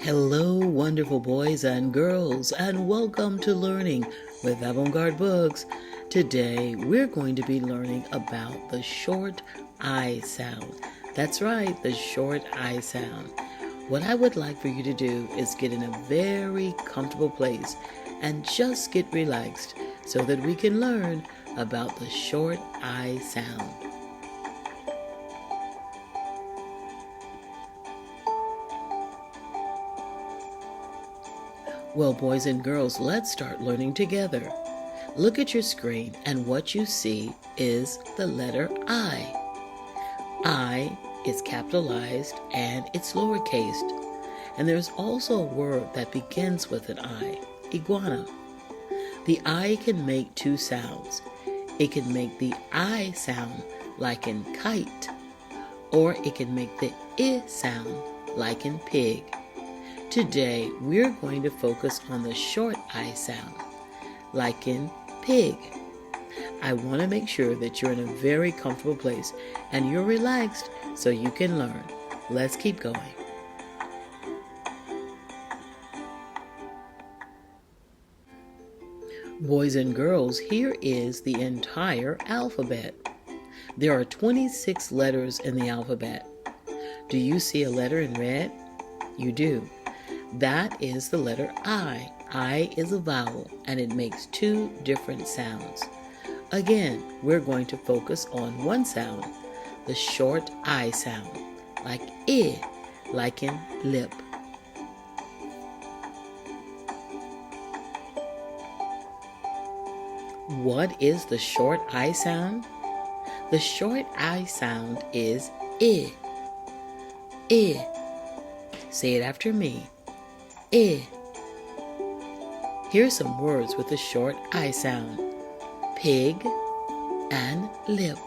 Hello, wonderful boys and girls, and welcome to Learning with Avant-garde Books. Today, we're going to be learning about the short I sound. That's right, the short I sound. What I would like for you to do is get in a very comfortable place and just get relaxed so that we can learn about the short I sound. Well, boys and girls, let's start learning together. Look at your screen, and what you see is the letter I. I is capitalized and it's lowercase. And there's also a word that begins with an I, iguana. The I can make two sounds. It can make the I sound like in kite, or it can make the I sound like in pig. Today, we're going to focus on the short I sound, like in pig. I want to make sure that you're in a very comfortable place and you're relaxed so you can learn. Let's keep going. Boys and girls, here is the entire alphabet. There are 26 letters in the alphabet. Do you see a letter in red? You do. That is the letter I. I is a vowel, and it makes two different sounds. Again, we're going to focus on one sound, the short I sound, like I, like in lip. What is the short I sound? The short I sound is I. I. Say it after me. I. Here's some words with the short I sound. Pig and lip.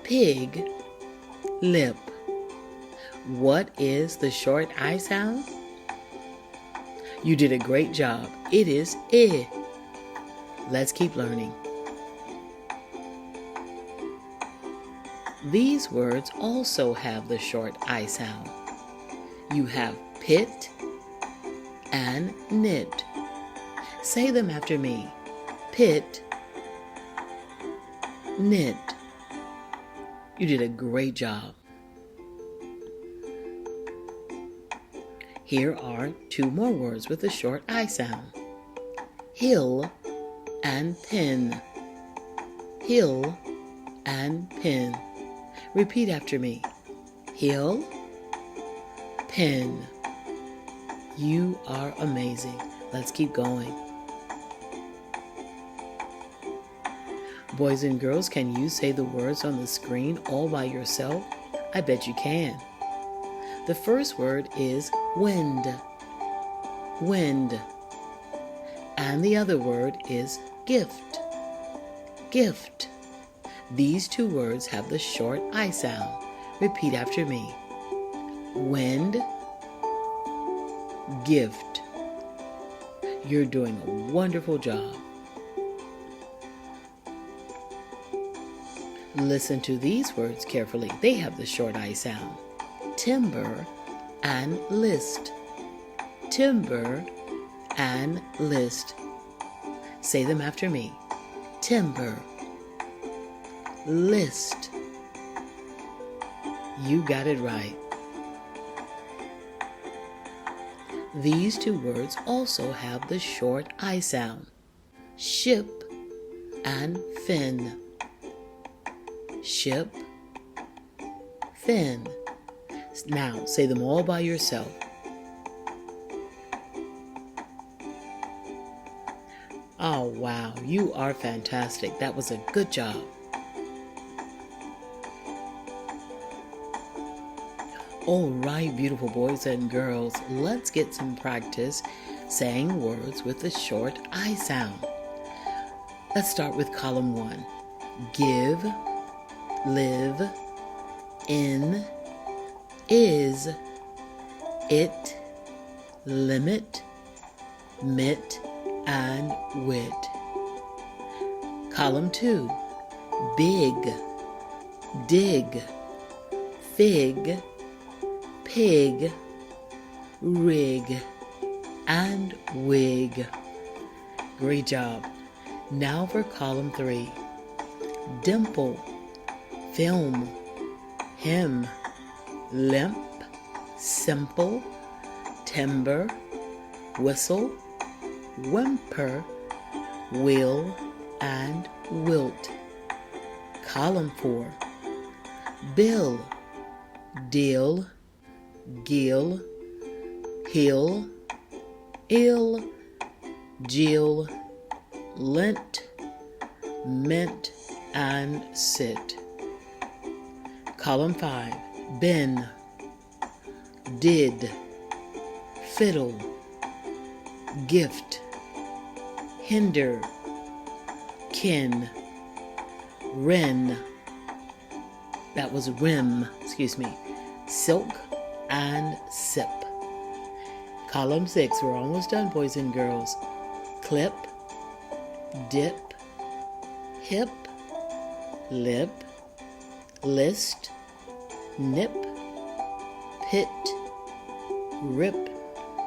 Pig, lip. What is the short I sound? You did a great job. It is I. Let's keep learning. These words also have the short I sound. You have pit and knit. Say them after me. Pit, knit. You did a great job. Here are two more words with the short I sound. Hill and pin. Hill and pin. Repeat after me. Hill, pin. You are amazing. Let's keep going. Boys and girls, can you say the words on the screen all by yourself? I bet you can. The first word is wind. Wind. And the other word is gift. Gift. These two words have the short I sound. Repeat after me. Wind, gift. You're doing a wonderful job. Listen to these words carefully. They have the short I sound. Timber and list. Timber and list. Say them after me. Timber, list. You got it right. These two words also have the short I sound. Ship and fin. Ship, fin. Now say them all by yourself. Oh, wow, you are fantastic. That was a good job. All right, beautiful boys and girls, let's get some practice saying words with the short I sound. Let's start with column 1. Give, live, in, is, it, limit, mit, and wit. Column 2. Big, dig, fig, pig, rig, and wig. Great job. Now for column 3. Dimple, film, hymn, limp, simple, timber, whistle, whimper, will, and wilt. Column 4. Bill, deal, gill, hill, ill, Jill, lint, mint, and sit. Column 5. Ben, did, fiddle, gift, hinder, kin, wren, that was rim, silk, and sip. Column 6, we're almost done, boys and girls. Clip, dip, hip, lip, list, nip, pit, rip,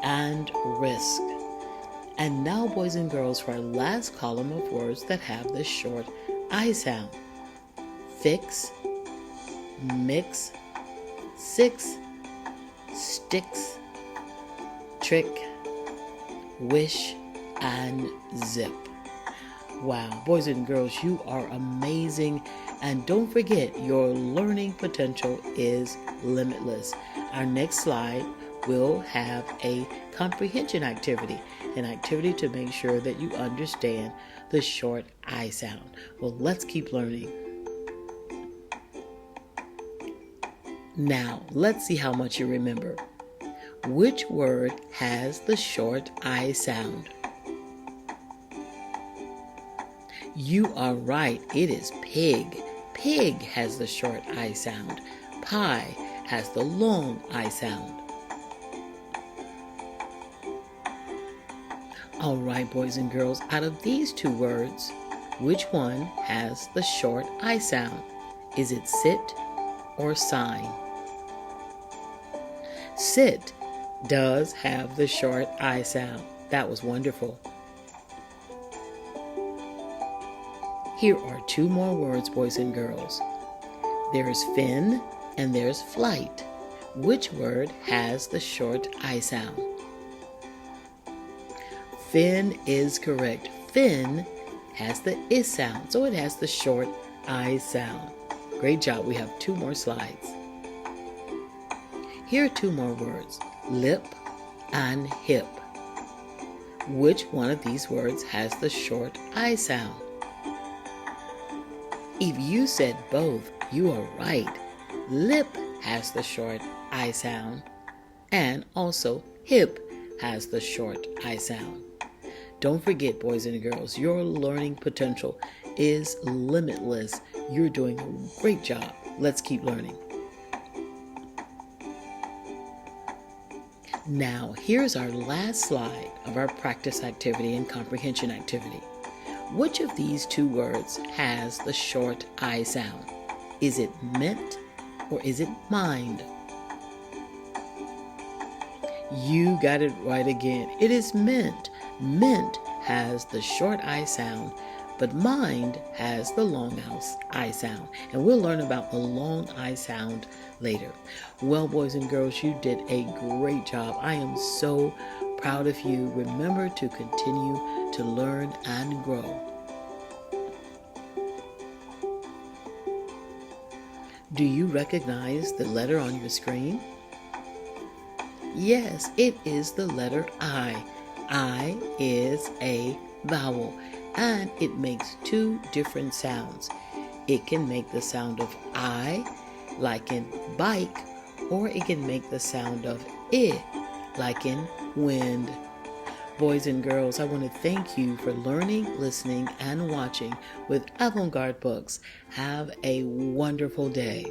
and risk. And now, boys and girls, for our last column of words that have the short I sound. Fix, mix, six, sticks, trick, wish, and zip. Wow, boys and girls, you are amazing. And don't forget, your learning potential is limitless. Our next slide will have a comprehension activity, an activity to make sure that you understand the short I sound. Well, let's keep learning. Now, let's see how much you remember. Which word has the short I sound? You are right, it is pig. Pig has the short I sound. Pie has the long I sound. All right, boys and girls, out of these two words, which one has the short I sound? Is it sit or sign? Sit does have the short I sound. That was wonderful. Here are two more words, boys and girls. There's fin and there's flight. Which word has the short I sound? Fin is correct. Fin has the I sound, so it has the short I sound. Great job. We have two more slides. Here are two more words, lip and hip. Which one of these words has the short I sound? If you said both, you are right. Lip has the short I sound, and also hip has the short I sound. Don't forget, boys and girls, your learning potential is limitless. You're doing a great job. Let's keep learning. Now, here's our last slide of our practice activity and comprehension activity. Which of these two words has the short I sound? Is it meant or is it mind? You got it right again. It is meant. Meant has the short I sound, but mind has the long I sound. And we'll learn about the long I sound later. Well, boys and girls, you did a great job. I am so proud of you. Remember to continue to learn and grow. Do you recognize the letter on your screen? Yes, it is the letter I. I is a vowel, and it makes two different sounds. It can make the sound of I, like in bike, or it can make the sound of I, like in wind. Boys and girls, I want to thank you for learning, listening, and watching with Avant-garde Books. Have a wonderful day.